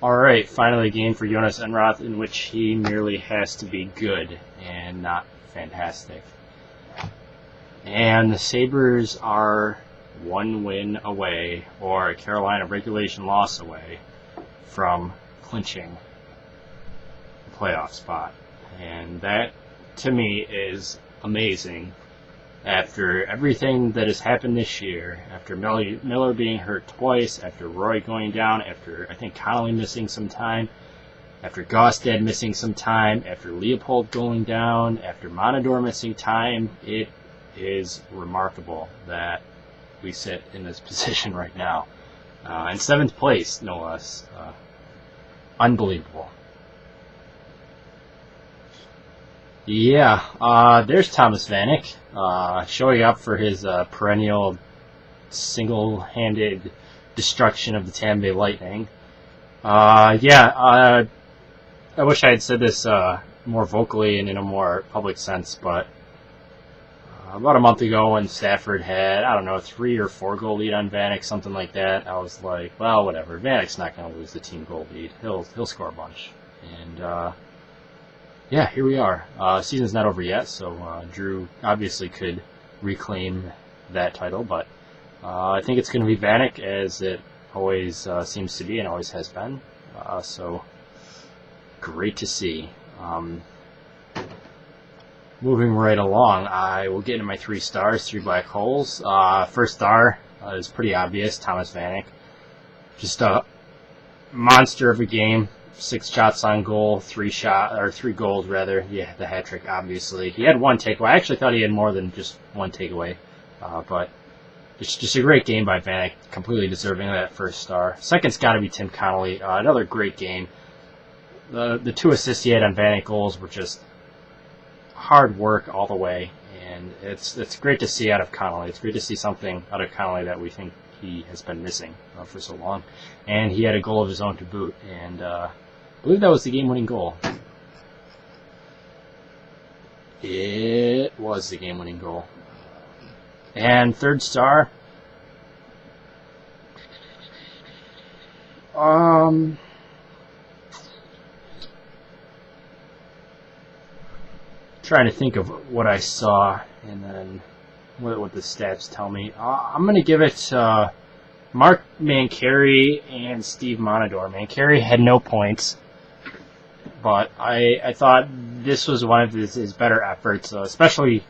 Alright, finally a game for Jonas Enroth in which he merely has to be good and not fantastic. And the Sabres are one win away, or a Carolina regulation loss away, from clinching the playoff spot. And that, to me, is amazing. After everything that has happened this year, after Miller being hurt twice, after Roy going down, after I think Connolly missing some time, after Gaustad missing some time, after Leopold going down, after Montador missing time, it is remarkable that we sit in this position right now. In 7th place, no less. Unbelievable. Yeah, there's Thomas Vanek showing up for his perennial single-handed destruction of the Tampa Bay Lightning. I wish I had said this more vocally and in a more public sense, but about a month ago when Stafford had, I don't know, a 3 or 4 goal lead on Vanek, something like that, I was like, well, whatever. Vanek's not going to lose the team goal lead. He'll score a bunch. And yeah, here we are. Season's not over yet, so Drew obviously could reclaim that title, but I think it's going to be Vanek, as it always seems to be and always has been. So great to see. Moving right along, I will get into my 3 stars, 3 black holes. First star is pretty obvious, Thomas Vanek. Just a monster of a game. 6 shots on goal, 3 goals rather. Yeah, the hat trick, obviously. He had 1 takeaway. I actually thought he had more than just 1 takeaway, but it's just a great game by Vanek, completely deserving of that first star. Second's got to be Tim Connolly. Another great game. The 2 assists he had on Vanek goals were just hard work all the way, and it's great to see out of Connolly. It's great to see something out of Connolly that we think he has been missing for so long. And he had a goal of his own to boot, and I believe that was the game-winning goal. It was the game-winning goal. And third star, trying to think of what I saw and then what the stats tell me. I'm going to give it Mark Mancari and Steve Montador. Mancari had no points, but I thought this was one of his better efforts, especially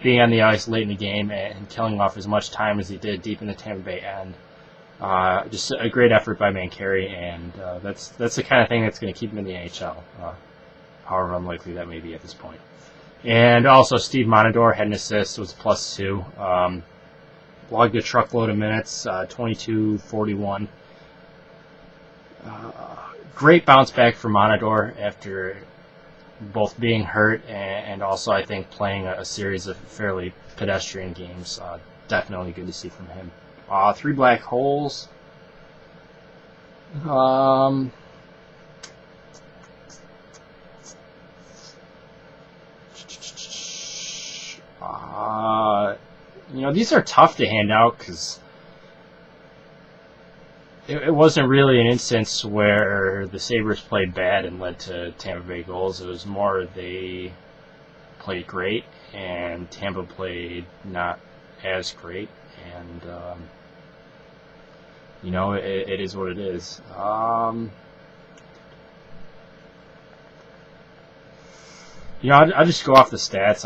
being on the ice late in the game and killing off as much time as he did deep in the Tampa Bay end. Just a great effort by Mancari, and that's the kind of thing that's going to keep him in the NHL, however unlikely that may be at this point. And also Steve Montador had an assist, was +2. Logged a truckload of minutes, 22-41. Great bounce back for Montador after both being hurt and also, I think, playing a series of fairly pedestrian games. Definitely good to see from him. 3 black holes. These are tough to hand out because it wasn't really an instance where the Sabres played bad and led to Tampa Bay goals. It was more they played great and Tampa played not as great, and it is what it is. I'll just go off the stats.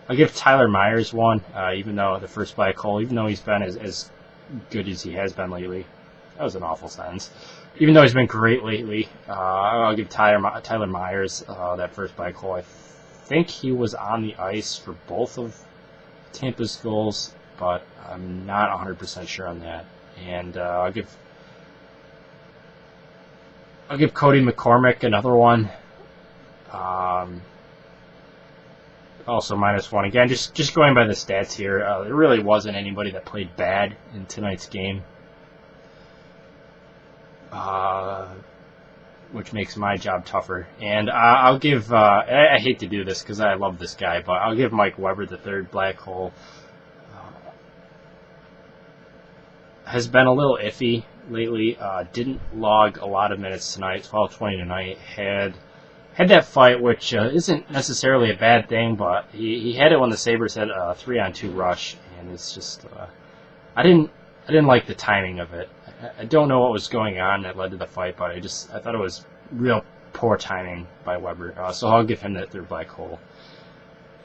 I'll give Tyler Myers 1, even though the first black hole, even though he's been as good as he has been lately. That was an awful sentence. Even though he's been great lately, I'll give Tyler Myers that first black hole. I think he was on the ice for both of Tampa's goals, but I'm not 100% sure on that. And I'll give Cody McCormick another 1. Also -1. Again, just going by the stats here, there really wasn't anybody that played bad in tonight's game, which makes my job tougher. And I'll give, I hate to do this because I love this guy, but I'll give Mike Weber the 3rd black hole. has been a little iffy lately. Didn't log a lot of minutes tonight. 12:20 tonight. Had that fight, which isn't necessarily a bad thing, but he had it when the Sabres had a 3-on-2 rush, and it's just I didn't like the timing of it. I don't know what was going on that led to the fight, but I thought it was real poor timing by Weber. So I'll give him that third black hole.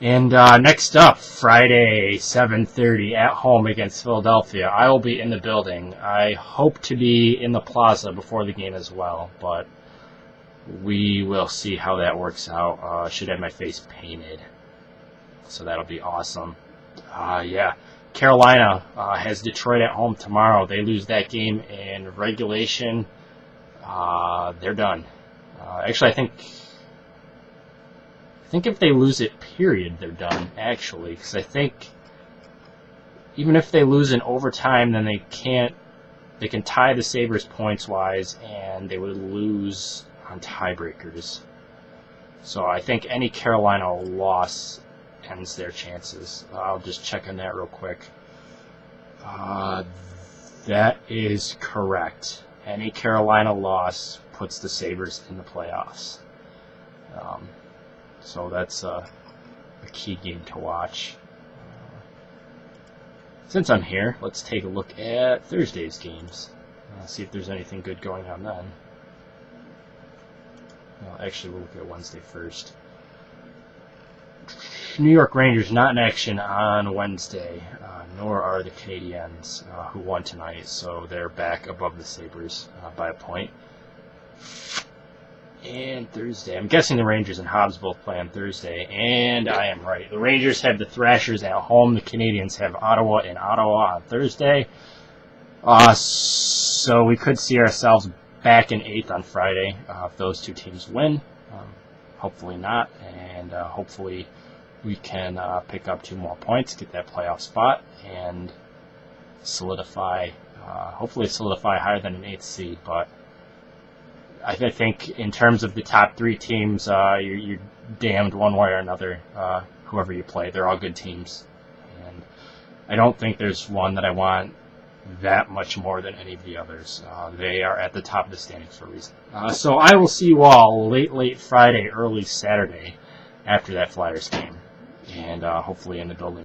And next up, Friday, 7:30 at home against Philadelphia. I will be in the building. I hope to be in the plaza before the game as well, but we will see how that works out. Should have my face painted, so that'll be awesome. Yeah, Carolina has Detroit at home tomorrow. They lose that game in regulation. They're done. Actually, I think if they lose it, period, they're done, actually. Because I think even if they lose in overtime, then they can tie the Sabres points-wise, and they would lose on tiebreakers. So I think any Carolina loss ends their chances. I'll just check on that real quick. That is correct. Any Carolina loss puts the Sabres in the playoffs. So that's a key game to watch. Since I'm here, let's take a look at Thursday's games. See if there's anything good going on then. Well, actually, we'll look at Wednesday first. New York Rangers not in action on Wednesday, nor are the Canadiens, who won tonight, so they're back above the Sabres by a point. And Thursday, I'm guessing the Rangers and Habs both play on Thursday, and I am right. The Rangers have the Thrashers at home. The Canadiens have Ottawa in Ottawa on Thursday. So we could see ourselves back in 8th on Friday if those two teams win. Hopefully not, and hopefully we can pick up 2 more points, get that playoff spot, and hopefully solidify higher than an 8th seed. But I think in terms of the top 3 teams, you're damned one way or another, whoever you play. They're all good teams. And I don't think there's one that I want that much more than any of the others. They are at the top of the standings for a reason. So I will see you all late Friday, early Saturday after that Flyers game. And hopefully in the building.